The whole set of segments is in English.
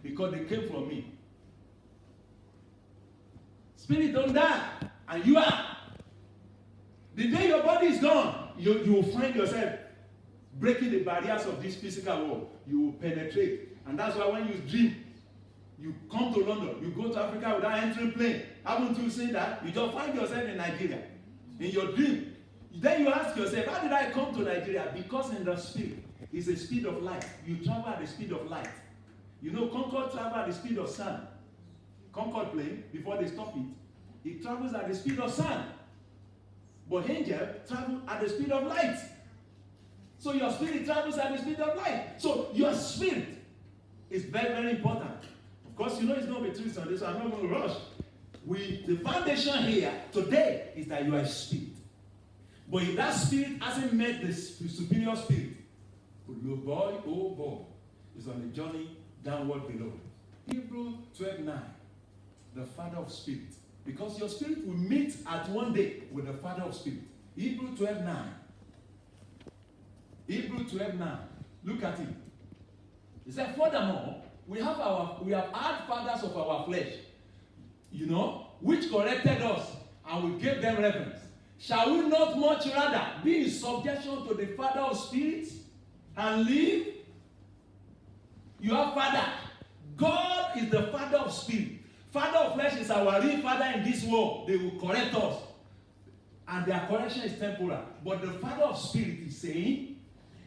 because they came from me. Spirit don't die, and you are. The day your body is gone, you will find yourself breaking the barriers of this physical world. You will penetrate. And that's why when you dream, you come to London, you go to Africa without entering plane. Haven't you seen that? You just find yourself in Nigeria. In your dream. Then you ask yourself, how did I come to Nigeria? Because in the spirit, it's a speed of light. You travel at the speed of light. You know, Concorde travel at the speed of sound. Concorde plane, before they stop it, it travels at the speed of sound. But angel travel at the speed of light. So your spirit travels at the speed of light. So your spirit is very, very important. Of course, you know it's going to be true Sunday, so I'm not going to rush. The foundation here today is that you are a spirit. But if that spirit hasn't met the superior spirit, oh boy, is on a journey downward below. Hebrews 12:9, the Father of spirit. Because your spirit will meet at one day with the Father of spirit. Hebrews 12:9. Hebrews 12:9. Look at it. It said, furthermore, we have had fathers of our flesh, which corrected us, and we gave them reverence. Shall we not much rather be in subjection to the Father of spirits and live? You have Father. God is the Father of spirit. Father of flesh is our real father in this world. They will correct us. And their correction is temporal. But the Father of spirit is saying,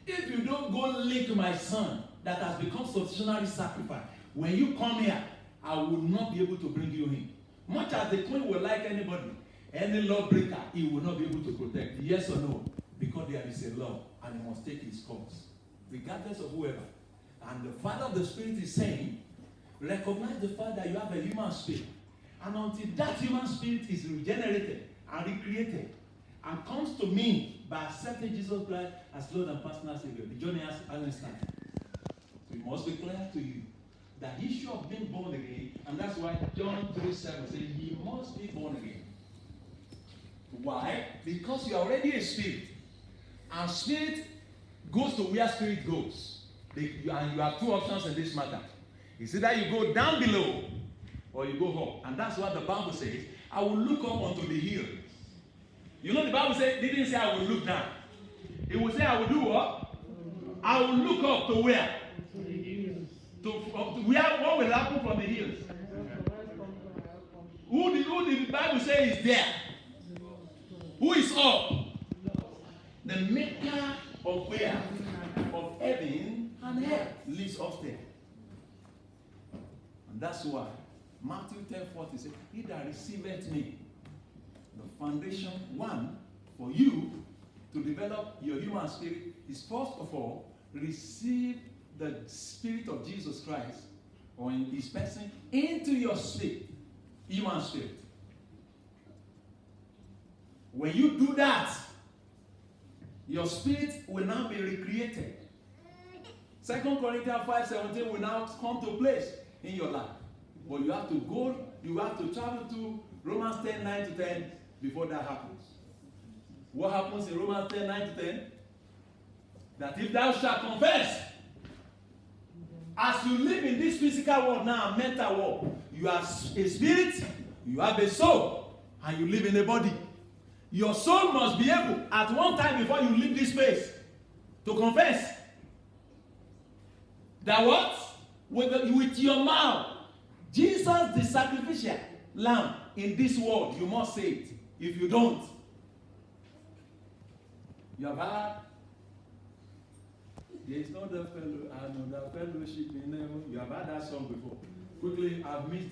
if you don't go link my son that has become substitutionary sacrifice, when you come here, I will not be able to bring you in. Much as the queen will like anybody, any lawbreaker, he will not be able to protect. Yes or no? Because there is a law and he must take his course, regardless of whoever. And the Father of the Spirit is saying, recognize the fact that you have a human spirit. And until that human spirit is regenerated and recreated and comes to me by accepting Jesus Christ as Lord and personal Savior, the journey hasn't started. So it must be clear to you that the issue of being born again, and that's why John 3:7 says, you must be born again. Why? Because you are already a spirit. And spirit goes to where spirit goes. And you have two options in this matter. It's either you go down below or you go up. And that's what the Bible says. I will look up unto the hills. You know the Bible didn't say I will look down. It will say I will do what? I will look up to where? To where? What will happen from the hills? Who the Bible says is there? Who is up? The maker of where? Of heaven and earth lives upstairs. And that's why Matthew 10:40 says, he that receiveth me, the foundation, one, for you to develop your human spirit is first of all, receive the Spirit of Jesus Christ or in his person into your spirit, human spirit. When you do that, your spirit will now be recreated. 2 Corinthians 5:17 will now come to place in your life. But you have to travel to Romans 10:9-10 before that happens. What happens in Romans 10:9-10? That if thou shalt confess, as you live in this physical world now, mental world, you are a spirit, you have a soul, and you live in a body. Your soul must be able, at one time before you leave this space, to confess that what? With your mouth, Jesus the sacrificial lamb in this world, you must say it. If you don't, you have heard, there is no other fellow, another fellowship in heaven. You have heard that song before. Quickly, I've missed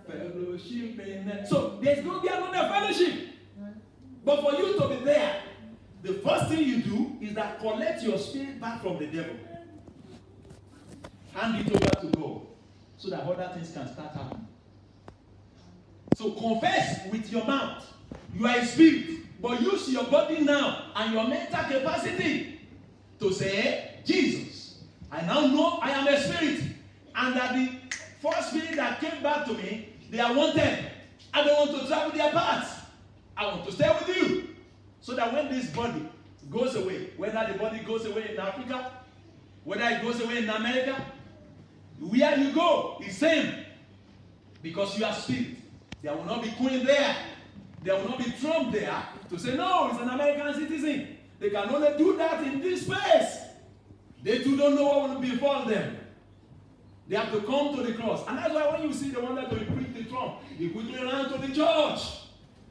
fellowship in heaven. So there's going to be another fellowship. But for you to be there, the first thing you do is that collect your spirit back from the devil. Hand it over to God so that other things can start happening. So confess with your mouth. You are a spirit. But use your body now and your mental capacity to say, Jesus, I now know I am a spirit. And that the first spirit that came back to me, they are wanted. I don't want to travel their paths. I want to stay with you. So that when this body goes away, whether the body goes away in Africa, Whether it goes away in America, where you go, it's same. Because you are spirit. There will not be queen there. There will not be Trump there to say, no, it's an American citizen. They can only do that in this space. They too don't know what will befall them. They have to come to the cross. And that's why when you see the one that will preach the Trump, he quickly ran to the church.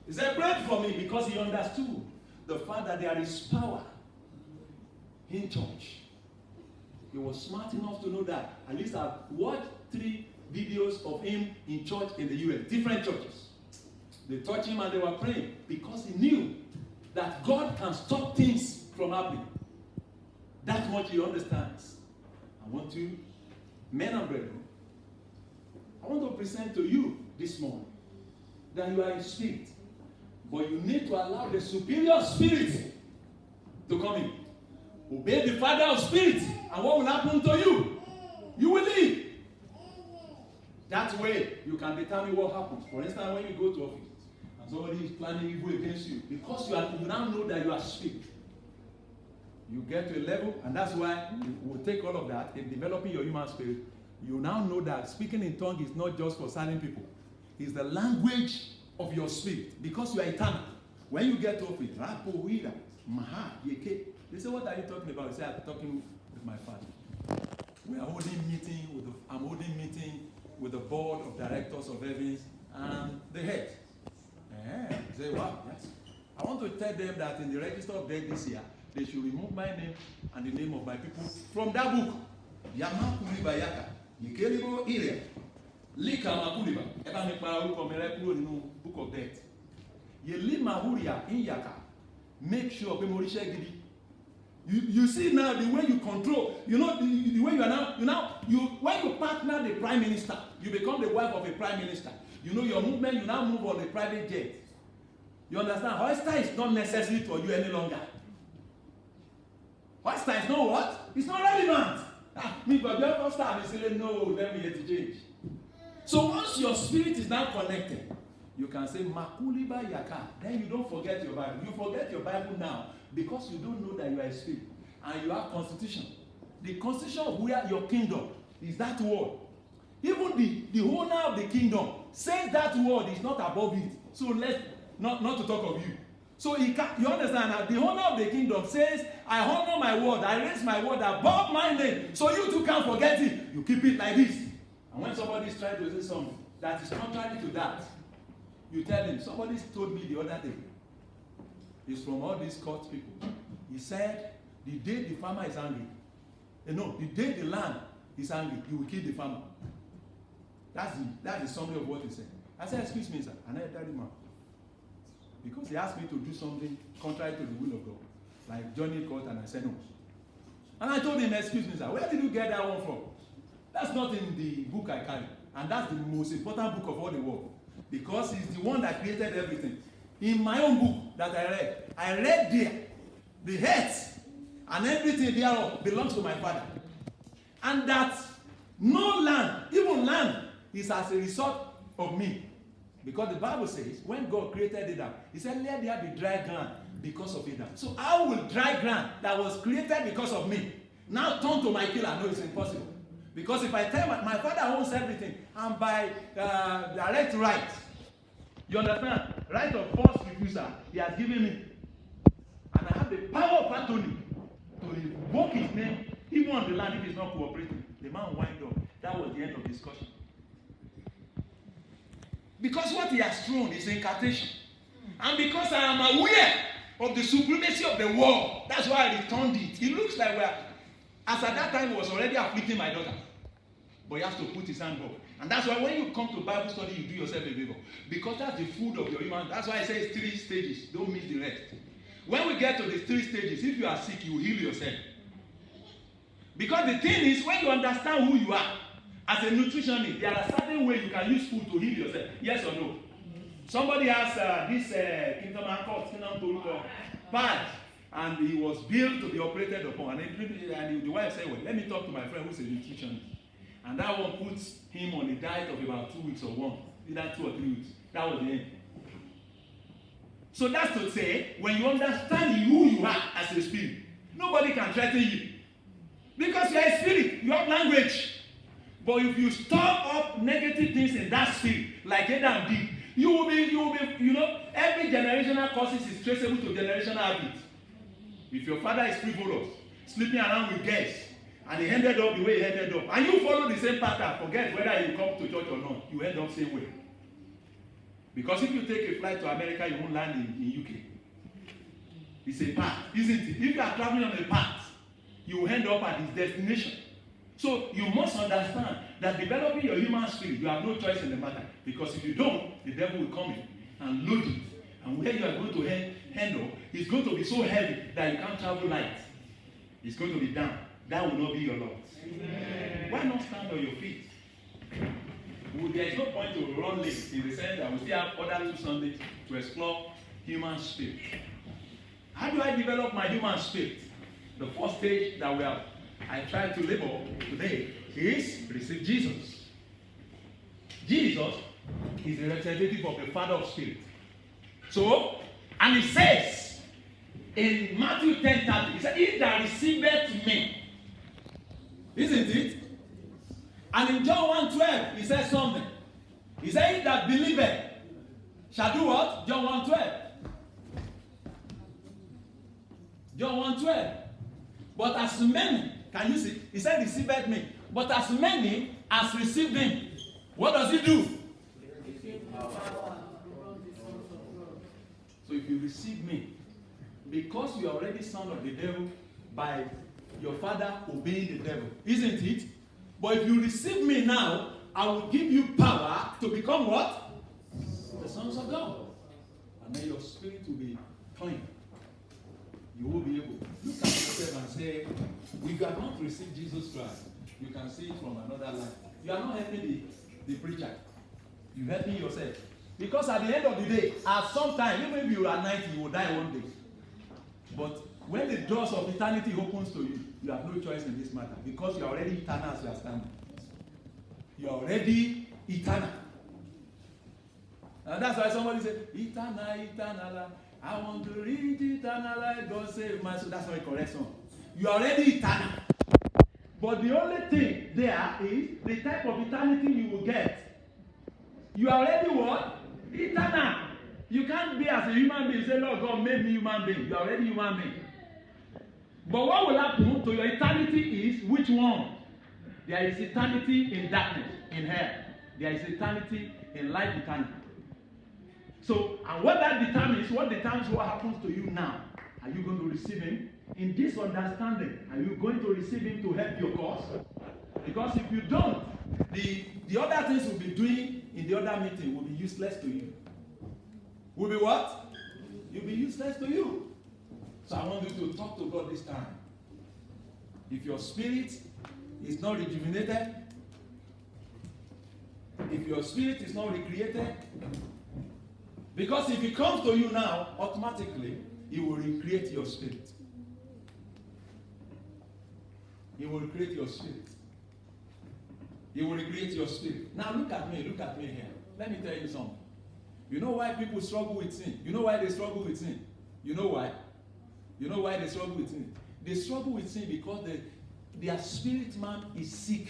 He said, pray for me, because he understood the fact that there is power in church. He was smart enough to know that. At least I've watched 3 videos of him in church in the US, different churches. They touched him and they were praying because he knew that God can stop things from happening. That much he understands. I want you, men and brethren, I want to present to you this morning that you are in spirit, but you need to allow the superior spirit to come in. Obey the Father of spirit, and what will happen to you? You will live. That way, you can determine what happens. For instance, when you go to office, and somebody is planning evil against you, because you now know that you are spirit, you get to a level, and that's why you will take all of that in developing your human spirit. You now know that speaking in tongues is not just for certain people. It's the language of your spirit, because you are eternal. When you get to office, they say, what are you talking about? You say, I'm talking with my Father. We are holding meeting I'm holding meeting with the board of directors of Evans and the head. You say, wow, yes. I want to tell them that in the register of death this year, they should remove my name and the name of my people from that book. Yama Kuliba Yaka. Yikelibo Iria. Lika Makuliba. Eba mi para uko merekuro nínú book of death. Yeli Mahuria in Yaka. Make sure pe morishe gidi. You see now the way you control, the way you are now, when you partner the prime minister, you become the wife of a prime minister. You know your movement, you now move on a private jet. You understand? Oyster is not necessary for you any longer. Oyster is not what? It's not relevant. Me, but your pastor, I'm saying, no, let me get to change. So once your spirit is now connected, you can say, Makuliba Yaka. Then you don't forget your Bible. You forget your Bible now because you don't know that you are a spirit. And you have constitution. The constitution of where your kingdom is that word. Even the owner of the kingdom says that word is not above it. So let's not to talk of you. So you understand that the owner of the kingdom says, I honor my word, I raise my word above my name. So you too can't forget it. You keep it like this. And when somebody is trying to say something that is contrary to that, you tell him, somebody told me the other day, it's from all these court people. He said, the day the farmer is angry, the day the land is angry, he will kill the farmer. That's the summary of what he said. I said, excuse me, sir. And I tell him, because he asked me to do something contrary to the will of God, like joining court, and I said no. And I told him, excuse me, sir, where did you get that one from? That's not in the book I carry. And that's the most important book of all the world. Because he's the one that created everything. In my own book that I read there, the heads and everything thereof belongs to my Father. And that no land, even land, is as a result of me. Because the Bible says, when God created Adam, he said, let there be dry ground because of Adam. So how will dry ground that was created because of me now turn to my killer? No, it's impossible. Because if I tell my Father owns everything, and by direct right, you understand? Right of first refusal, he has given me. And I have the power of attorney to invoke his name, even on the land if he's not cooperating. The man wind up. That was the end of discussion. Because what he has thrown is incantation. And because I am aware of the supremacy of the world, that's why I returned it. It looks like as at that time, he was already afflicting my daughter. But he has to put his hand up. And that's why when you come to Bible study, you do yourself a favor. Because that's the food of your human. That's why I say it's 3 stages. Don't miss the rest. When we get to the 3 stages, if you are sick, you will heal yourself. Because the thing is, when you understand who you are, as a nutritionist, there are certain ways you can use food to heal yourself. Yes or no? Somebody has this Kingdom pad, and he was built to be operated upon. And the wife said, well, let me talk to my friend who's a nutritionist. And that one puts him on a diet of about 2 weeks or 1, either 2 or 3 weeks. That was the end. So that's to say, when you understand who you are as a spirit, nobody can threaten you. Because you are a spirit, you have language. But if you store up negative things in that spirit, like Adam did, you will be, every generational causes is traceable to generational habits. If your father is frivolous, sleeping around with girls, and he ended up the way he ended up, and you follow the same pattern, forget whether you come to church or not, you end up same way. Because if you take a flight to America, you won't land in UK. It's a path, isn't it? If you are traveling on a path, you will end up at its destination. So you must understand that developing your human spirit, you have no choice in the matter. Because if you don't, the devil will come in and load it. And where you are going to handle is going to be so heavy that you can't travel light. It's going to be down. That will not be your lot. Amen. Why not stand on your feet? Well, there is no point to run late in the sense that we still have other 2 Sundays to explore human spirit. How do I develop my human spirit? The first stage that I try to label today is receive Jesus. Jesus is the representative of the Father of Spirit. So, and it says in Matthew 10:30, it said, "He that receiveth me," isn't it? And in John 1:12, he says something. He said, "He that believeth shall do what?" John 1:12. John 1:12. But as many, can you see? He said, "Receiveth me." But as many as received him, what does he do? So if you receive me, because you are already son of the devil by your father obeying the devil, isn't it? But if you receive me now, I will give you power to become what? The sons of God. And then your spirit will be clean. You will be able to look at yourself and say, if you have not received Jesus Christ, you can see it from another life. You are not helping the preacher. You are helping yourself. Because at the end of the day, at some time, even if you are 90, you will die one day. But when the doors of eternity opens to you, you have no choice in this matter. Because you are already eternal as you are standing. You are already eternal. And that's why somebody says, eternal, eternal. I want to reach eternal life. God save my soul. That's not a correct song. You are already eternal. But the only thing there is the type of eternity you will get. You are already what? Eternal. You can't be as a human being. Say, Lord God made me human being. You are already human being. But what will happen to your eternity is which one? There is eternity in darkness, in hell. There is eternity in life eternal. So, and what determines what happens to you now. Are you going to receive him? In this understanding, are you going to receive him to help your cause? Because if you don't, the other things we'll be doing in the other meeting will be useless to you. Will be what? You'll be useless to you. So I want you to talk to God this time. If your spirit is not rejuvenated, if your spirit is not recreated, because if it comes to you now, automatically, it will recreate your spirit. It will recreate your spirit. It will recreate your spirit. Now look at me here. Let me tell you something. You know why people struggle with sin? You know why they struggle with sin? You know why? You know why they struggle with sin? They struggle with sin because their spirit man is sick.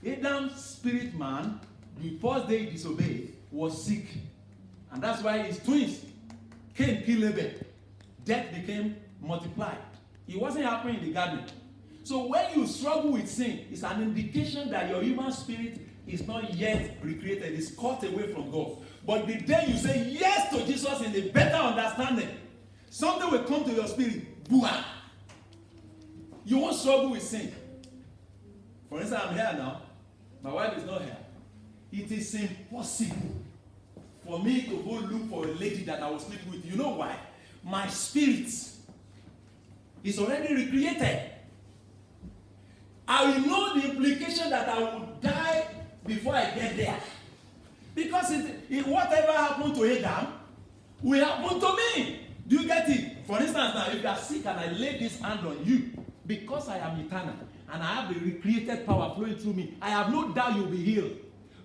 Adam's spirit man, the first day he disobeyed, was sick. And that's why his twins Cain killed Abel. Death became multiplied. It wasn't happening in the garden. So when you struggle with sin, it's an indication that your human spirit is not yet recreated. It's cut away from God. But the day you say yes to Jesus in a better understanding, something will come to your spirit. Booah! You won't struggle with sin. For instance, I'm here now. My wife is not here. It is impossible for me to go look for a lady that I will sleep with. You know why? My spirit is already recreated. I will know the implication that I will die before I get there. Because whatever happened to Adam will happen to me. Do you get it? For instance, now, if you are sick and I lay this hand on you, because I am eternal and I have the recreated power flowing through me, I have no doubt you'll be healed.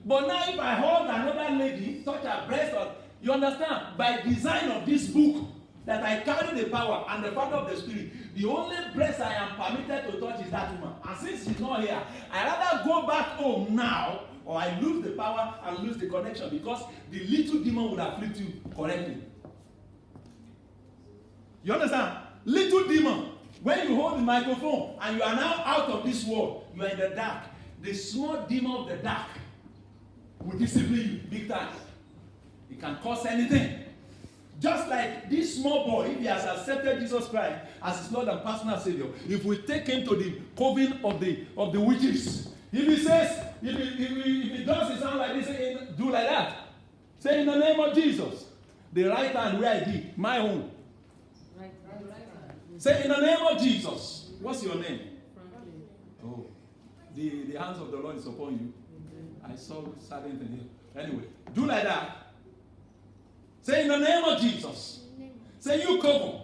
But now if I hold another lady, touch her breast, you understand, by design of this book, that I carry the power and the power of the Spirit. The only place I am permitted to touch is that woman. And since she's not here, I rather go back home now, or I lose the power and lose the connection, because the little demon will afflict you correctly. You understand? Little demon. When you hold the microphone and you are now out of this world, you are in the dark. The small demon of the dark will discipline you big time. It can cause anything. Just like this small boy, if he has accepted Jesus Christ as his Lord and personal Savior, if we take him to the coven of the witches, if he says, if he does his hand like this, do like that, say in the name of Jesus, the right hand where I did, my own. Right. Say in the name of Jesus. What's your name? Franklin. Oh, the hands of the Lord is upon you. I saw silent in here. Anyway, do like that. Say in the name of Jesus. Say you cover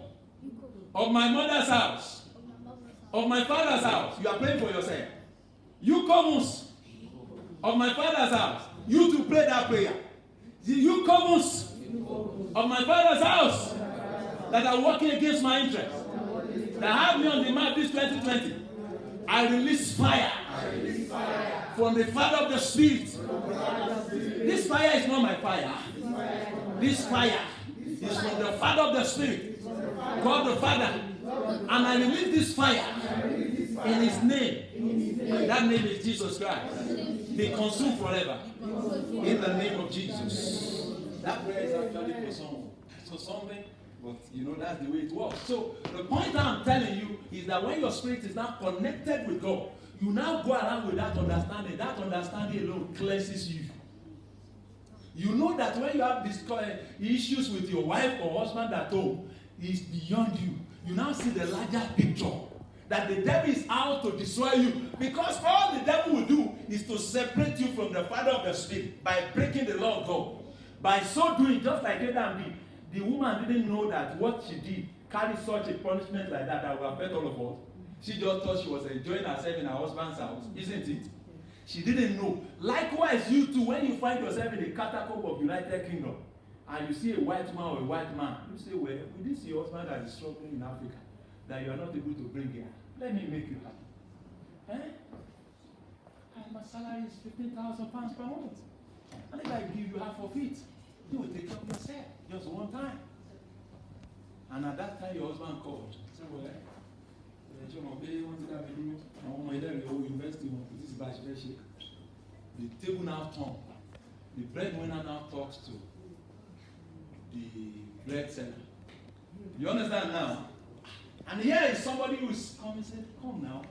of my mother's house, of my father's house. You are praying for yourself. You covers of my father's house. You to pray that prayer. You covers of my father's house that are working against my interest, that have me on the map this 2020. I release fire from the Father of the Spirit. This fire is not my fire. This fire is from the Father of the Spirit, God the Father. And I release this fire in His name. And that name is Jesus Christ. Be consumed forever. In the name of Jesus. That prayer is actually for something, but you know that's the way it works. So the point I'm telling you is that when your spirit is now connected with God, you now go around with that understanding. That understanding alone cleanses you. You know that when you have these issues with your wife or husband at home, it's beyond you. You now see the larger picture. That the devil is out to destroy you. Because all the devil will do is to separate you from the Father of the Spirit by breaking the law of God. By so doing, just like Adam did, the woman didn't know that what she did carried such a punishment like that will affect all of us. She just thought she was enjoying herself in her husband's house, isn't it? She didn't know. Likewise, you too, when you find yourself in the catacomb of United Kingdom, and you see a white man or a white man, you say, well, with this your husband that is struggling in Africa, that you are not able to bring here, let me make you happy. And my salary is £15,000 per month. And if I give you half of it, you will take care of yourself just one time. And at that time, your husband called. Say, well, the table now turned. The breadwinner now talks to the bread seller. You understand now? And here is somebody who is coming and said, come now.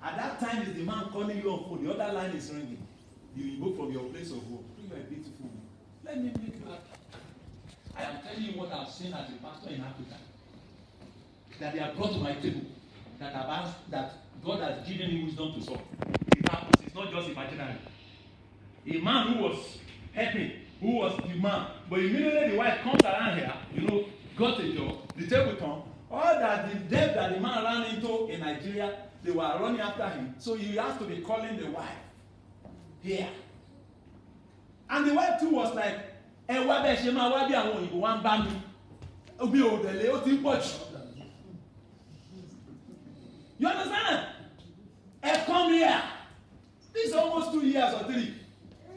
At that time is the man calling you on phone. The other line is ringing. You go from your place of work. You are a beautiful woman. Let me make you happy. I am telling you what I've seen as a pastor in Africa. That they have brought to my table. That I've asked, that God has given me wisdom to solve. It happens. It's not just imaginary. A man who was helping, who was the man, but immediately the wife comes around here, got a job, the table turned. All that the debt that the man ran into in Nigeria, they were running after him. So he has to be calling the wife here. And the wife too was like, you understand? Come here. This is almost 2 years or 3.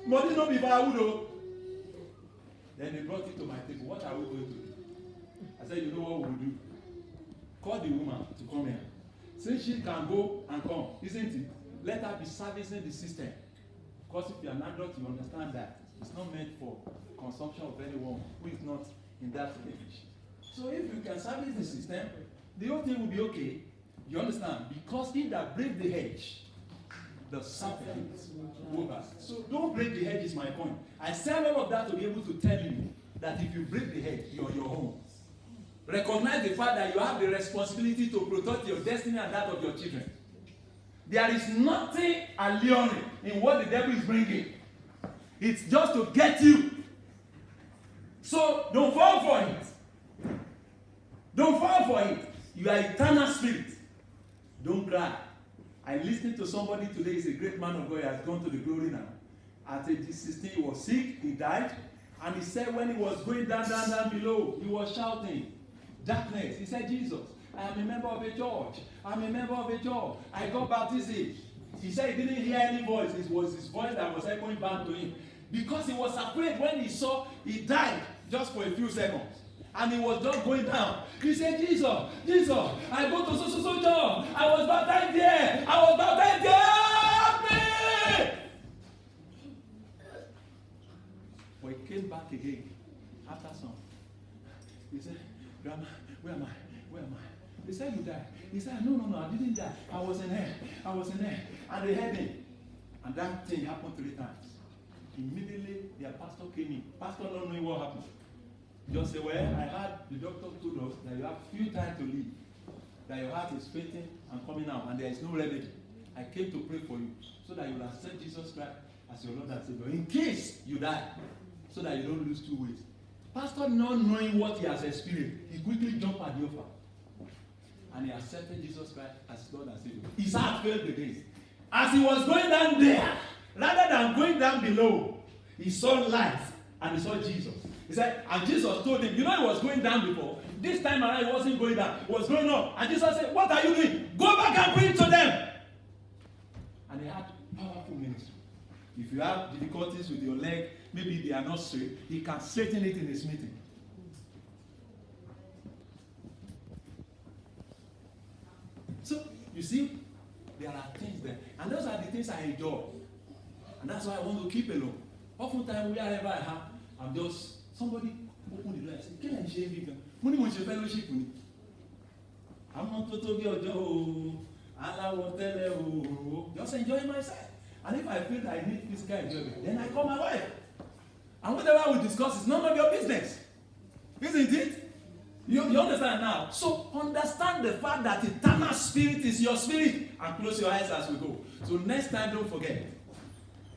But this not be firewood. Then they brought it to my table. What are we going to do? I said, you know what we'll do? Call the woman to come here. Since she can go and come, isn't it? Let her be servicing the system. Because if you're an adult, you understand that it's not meant for consumption of anyone who is not in that stage. So if you can service the system, the whole thing will be okay. You understand? Because if that break the hedge, the serpent will pass. So don't break the hedge is my point. I said all of that to be able to tell you that if you break the hedge, you're your own. Recognize the fact that you have the responsibility to protect your destiny and that of your children. There is nothing alluring in what the devil is bringing. It's just to get you. So don't fall for it. Don't fall for it. You are eternal spirit. Don't cry. I listened to somebody today. He's a great man of God. He has gone to the glory now. At age 16, he was sick. He died. And he said when he was going down below, he was shouting, darkness. He said, Jesus, I am a member of a church. I'm a member of a church. I got baptism. He said he didn't hear any voice. It was his voice that was echoing back to him. Because he was afraid when he saw he died just for a few seconds. And he was just going down. He said, Jesus, I go to so church. I was baptized there. Help me! But he came back again after some. He said, Grandma, where am I? He said, you died. He said, no, I didn't die. I was in there. And they heard him. And that thing happened 3 times. Immediately, their pastor came in. Pastor not knowing what happened. Just say, well, I heard the doctor told us that you have few time to live. That your heart is fainting and coming out, and there is no remedy. I came to pray for you, so that you will accept Jesus Christ as your Lord and Savior. In case you die, so that you don't lose 2 ways. Pastor not knowing what he has experienced, he quickly jumped at the offer. And he accepted Jesus Christ as Lord and Savior. His heart failed again. As he was going down there, rather than going down below, he saw light and he saw Jesus. He said, and Jesus told him, you know he was going down before. This time around he wasn't going down. He was going up. And Jesus said, what are you doing? Go back and preach to them. And he had powerful ministry. If you have difficulties with your leg, maybe they are not straight, he can straighten it in his meeting. So, you see, there are things there. And those are the things I enjoy. And that's why I want to keep alone. Oftentimes, wherever I have, I'm just, somebody open the door and say, can I share with you? Money wants your fellowship with me. I'm not to be a Joe. Allah will tell you. Just enjoying myself. And if I feel that I need physical enjoyment, then I call my wife. And whatever we discuss is none of your business. Isn't it? You understand now? So understand the fact that eternal spirit is your spirit. And close your eyes as we go. So next time, don't forget.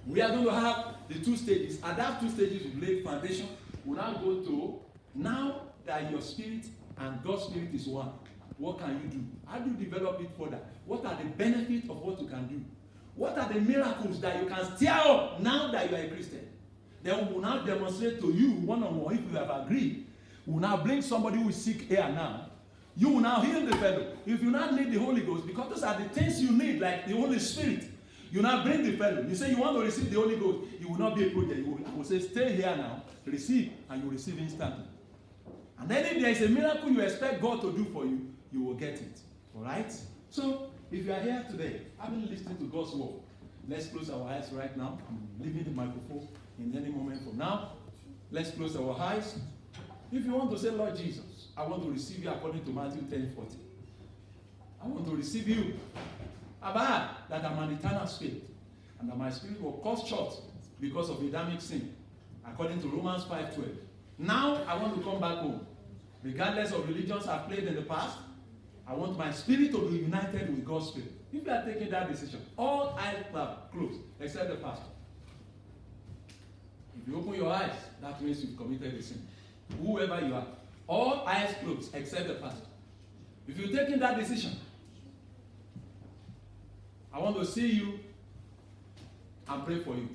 We are going to have the 2 stages. At that 2 stages, we lay foundation. We'll now go to, now that your spirit and God's spirit is one, what can you do? How do you develop it further? What are the benefits of what you can do? What are the miracles that you can stir up now that you are a Christian? Then we will now demonstrate to you one-on-one, if you have agreed. We will now bring somebody who is sick here now. You will now heal the fellow. If you now need the Holy Ghost, because those are the things you need, like the Holy Spirit, you now bring the fellow. You say you want to receive the Holy Ghost, it will not be a project. I will say, stay here now, receive, and you receive instantly. And then if there is a miracle you expect God to do for you, you will get it. All right? So, if you are here today, having listened to God's word, let's close our eyes right now. I'm leaving the microphone in any moment from now. Let's close our eyes. If you want to say, Lord Jesus, I want to receive you according to Matthew 10:40. I want to receive you. Abba, that I'm an eternal spirit, and that my spirit will cut short because of Adamic sin, according to Romans 5:12. Now I want to come back home. Regardless of religions I've played in the past, I want my spirit to be united with God's spirit. If you are taking that decision, all eyes are closed, except the pastor. If you open your eyes, that means you've committed a sin. Whoever you are, all eyes closed, except the pastor. If you're taking that decision, I want to see you and pray for you.